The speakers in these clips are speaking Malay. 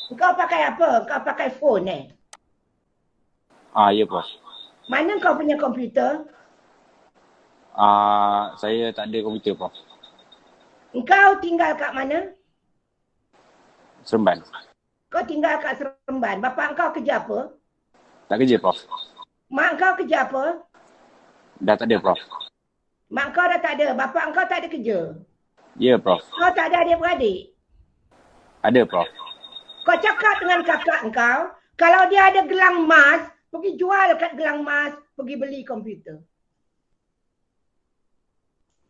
Kau pakai apa? Kau pakai phone Ya Prof. Mana kau punya komputer? Saya tak ada komputer Prof. Kau tinggal kat mana? Seremban. Kau tinggal kat Seremban. Bapak kau kerja apa? Tak kerja Prof. Mak kau kerja apa? Dah tak ada Prof. Mak kau dah tak ada. Bapak kau tak ada kerja. Ya Prof. Kau tak ada adik-beradik. Ada Prof. Kau cakap dengan kakak kau, kalau dia ada gelang emas, pergi jual kat gelang emas, pergi beli komputer.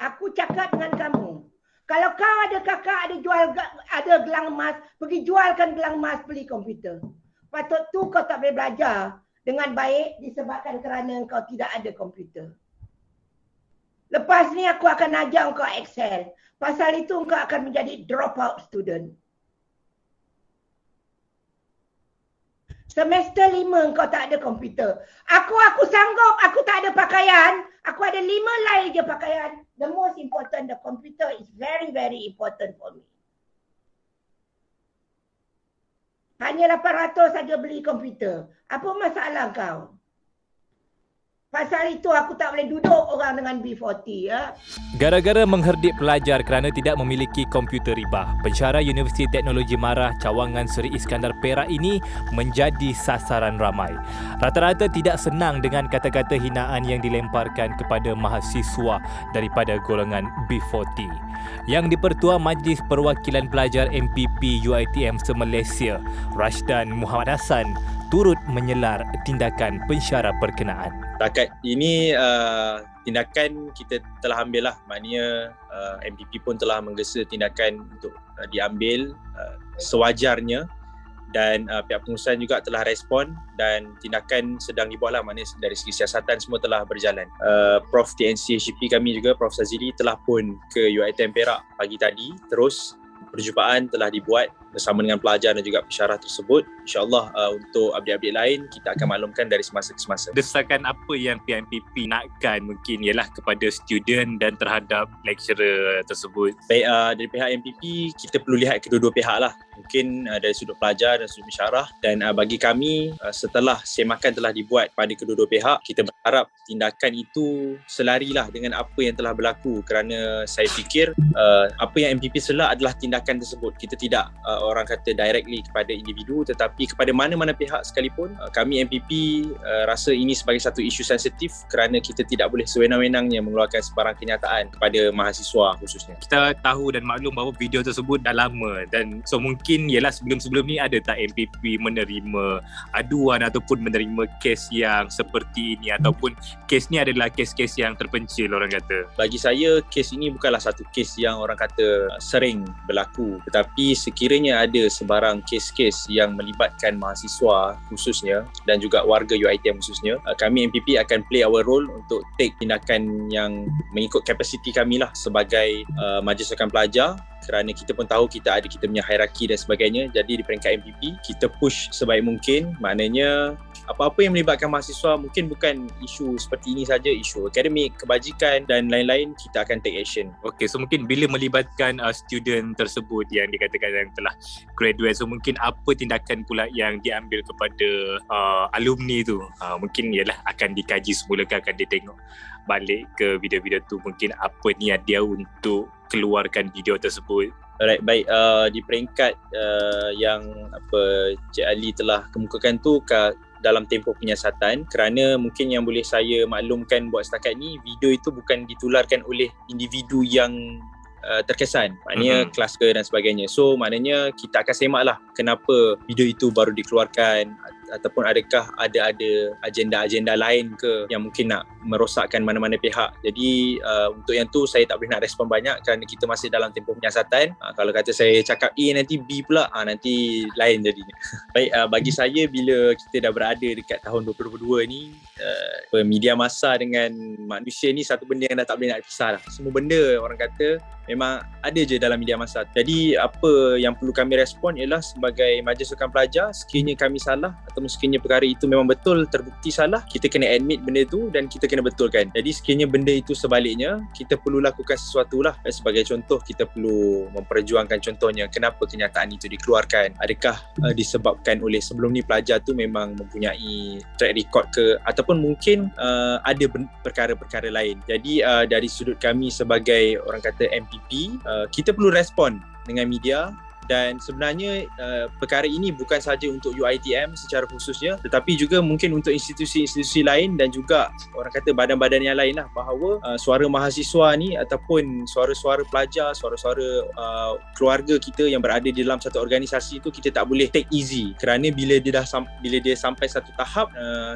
Aku cakap dengan kamu, kalau kau ada kakak ada gelang emas, pergi jualkan gelang emas, beli komputer. Patut tu kau tak boleh belajar dengan baik disebabkan kerana kau tidak ada komputer. Lepas ni aku akan ajar kau Excel. Pasal itu kau akan menjadi dropout student. Semester 5 kau tak ada komputer. Aku sanggup, aku tak ada pakaian. Aku ada 5 helai je pakaian. The most important, the computer is very, very important for me. Hanya 800 saja beli komputer. Apa masalah kau? Pasal itu aku tak boleh duduk orang dengan B40 ya. Gara-gara mengherdik pelajar kerana tidak memiliki komputer ribah, pensyarah Universiti Teknologi Marah Cawangan Seri Iskandar Perak ini menjadi sasaran ramai. Rata-rata tidak senang dengan kata-kata hinaan yang dilemparkan kepada mahasiswa daripada golongan B40. Yang di-Pertua Majlis Perwakilan Pelajar MPP UiTM se-Malaysia, Rashdan Muhammad Hassan, turut menyelar tindakan pensyarah berkenaan. Setakat ini tindakan kita telah ambil lah. Maknanya MPP pun telah menggesa tindakan untuk diambil sewajarnya dan pihak pengurusan juga telah respon dan tindakan sedang dibuat lah. Maknanya dari segi siasatan semua telah berjalan. Prof TNC HCP kami juga, Prof Sazili telah pun ke UiTM Perak pagi tadi. Terus perjumpaan telah dibuat bersama dengan pelajar dan juga pensyarah tersebut. InsyaAllah untuk update-update lain kita akan maklumkan dari semasa ke semasa. Desakan apa yang PMPP nakkan mungkin ialah kepada student dan terhadap lecturer tersebut? Baik, dari pihak MPP kita perlu lihat kedua-dua pihak lah. Mungkin dari sudut pelajar dan sudut pensyarah, dan bagi kami setelah semakan telah dibuat pada kedua-dua pihak, kita berharap tindakan itu selarilah dengan apa yang telah berlaku, kerana saya fikir apa yang MPP selak adalah tindakan tersebut. Kita tidak orang kata directly kepada individu, tetapi kepada mana-mana pihak sekalipun. Kami MPP rasa ini sebagai satu isu sensitif kerana kita tidak boleh sewenang-wenangnya mengeluarkan sebarang kenyataan kepada mahasiswa khususnya. Kita tahu dan maklum bahawa video tersebut dah lama, dan so mungkin ialah sebelum-sebelum ni ada tak MPP menerima aduan ataupun menerima kes yang seperti ini, ataupun kes ni adalah kes-kes yang terpencil orang kata? Bagi saya kes ini bukanlah satu kes yang orang kata sering berlaku, tetapi sekiranya ada sebarang kes-kes yang melibatkan mahasiswa khususnya dan juga warga UiTM khususnya, kami MPP akan play our role untuk take tindakan yang mengikut kapasiti kami lah sebagai Majlis Rakan Pelajar, kerana kita pun tahu kita punya hierarki dan sebagainya. Jadi di peringkat MPP kita push sebaik mungkin, maknanya apa-apa yang melibatkan mahasiswa, mungkin bukan isu seperti ini saja, isu akademik, kebajikan dan lain-lain, kita akan take action. Okey, so mungkin bila melibatkan student tersebut yang dikatakan yang telah graduate, so mungkin apa tindakan pula yang diambil kepada alumni tu? Mungkin ialah akan dikaji semula, akan ditengok balik ke video-video tu, mungkin apa niat dia untuk keluarkan video tersebut. Alright, baik, di peringkat yang Cik Ali telah kemukakan tu dalam tempoh penyiasatan, kerana mungkin yang boleh saya maklumkan buat setakat ni, video itu bukan ditularkan oleh individu yang terkesan, maknanya kluster dan sebagainya. So maknanya kita akan semak lah kenapa video itu baru dikeluarkan, ataupun adakah ada agenda-agenda lain ke yang mungkin nak merosakkan mana-mana pihak. Jadi untuk yang tu saya tak boleh nak respon banyak kerana kita masih dalam tempoh penyiasatan. Kalau kata saya cakap A nanti B pula, nanti lain jadinya. Baik, bagi saya bila kita dah berada dekat tahun 2022 ni, media massa dengan manusia ni satu benda yang dah tak boleh nak pisah lah. Semua benda orang kata memang ada je dalam media massa. Jadi apa yang perlu kami respon ialah sebagai Majlis Sukan Pelajar, sekiranya kami salah atau sekiranya perkara itu memang betul terbukti salah, kita kena admit benda tu dan kita kena betulkan. Jadi sekiranya benda itu sebaliknya, kita perlu lakukan sesuatu lah. Sebagai contoh, kita perlu memperjuangkan contohnya kenapa kenyataan itu dikeluarkan. Adakah disebabkan oleh sebelum ni pelajar tu memang mempunyai track record ke, ataupun mungkin ada perkara-perkara lain. Jadi dari sudut kami sebagai orang kata MPP, kita perlu respon dengan media. Dan sebenarnya perkara ini bukan sahaja untuk UiTM secara khususnya, tetapi juga mungkin untuk institusi-institusi lain dan juga orang kata badan-badan yang lain lah, bahawa suara mahasiswa ni ataupun suara-suara pelajar, suara-suara keluarga kita yang berada di dalam satu organisasi itu, kita tak boleh take easy. Kerana bila dia sampai satu tahap,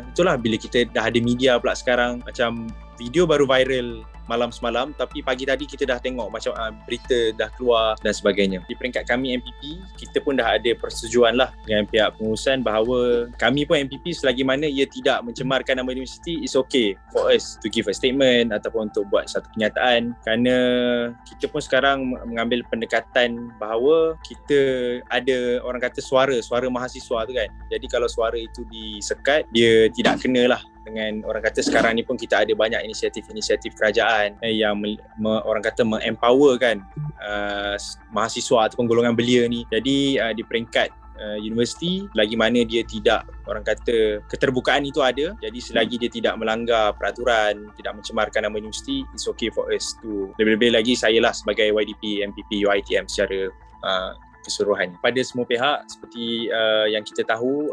itulah bila kita dah ada media pula sekarang, macam video baru viral malam semalam, tapi pagi tadi kita dah tengok macam berita dah keluar dan sebagainya. Di peringkat kami MPP, kita pun dah ada persetujuan lah dengan pihak pengurusan bahawa kami pun MPP, selagi mana ia tidak mencemarkan nama universiti, it's okay for us to give a statement ataupun untuk buat satu kenyataan. Kerana kita pun sekarang mengambil pendekatan bahawa kita ada orang kata suara mahasiswa tu kan. Jadi kalau suara itu disekat, dia tidak kenalah dengan orang kata sekarang ni pun kita ada banyak inisiatif-inisiatif kerajaan yang orang kata empower kan mahasiswa ataupun golongan belia ni. Jadi di peringkat universiti, lagi mana dia tidak orang kata keterbukaan itu ada, jadi selagi dia tidak melanggar peraturan, tidak mencemarkan nama universiti, it's okay for us to, lebih-lebih lagi saya lah sebagai YDP MPP UiTM secara keseluruhannya. Pada semua pihak, seperti yang kita tahu,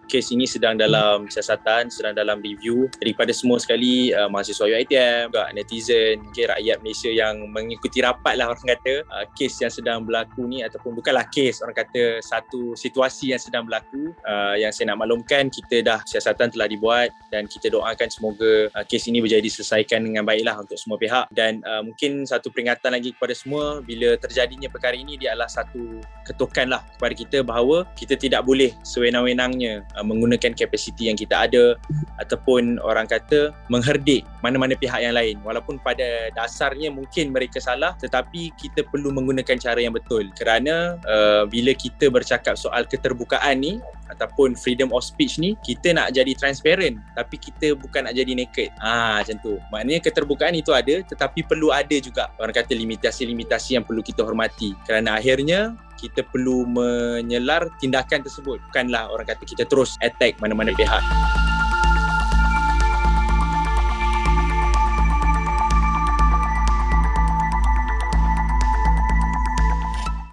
kes ini sedang dalam siasatan, sedang dalam review. Jadi pada semua sekali, mahasiswa UiTM, juga netizen, mungkin rakyat Malaysia yang mengikuti rapat lah orang kata, kes yang sedang berlaku ni, ataupun bukanlah kes, orang kata satu situasi yang sedang berlaku, yang saya nak maklumkan, kita dah siasatan telah dibuat dan kita doakan semoga kes ini berjaya diselesaikan dengan baiklah untuk semua pihak. Dan mungkin satu peringatan lagi kepada semua, bila terjadinya perkara ini, dia adalah satu ketukan lah kepada kita bahawa kita tidak boleh sewenang-wenangnya menggunakan kapasiti yang kita ada ataupun orang kata mengherdik mana-mana pihak yang lain. Walaupun pada dasarnya mungkin mereka salah, tetapi kita perlu menggunakan cara yang betul. Kerana bila kita bercakap soal keterbukaan ni ataupun freedom of speech ni, kita nak jadi transparent tapi kita bukan nak jadi naked. Macam tu. Maknanya keterbukaan itu ada, tetapi perlu ada juga orang kata limitasi-limitasi yang perlu kita hormati. Kerana akhirnya kita perlu menyelar tindakan tersebut. Bukanlah orang kata kita terus attack mana-mana pihak.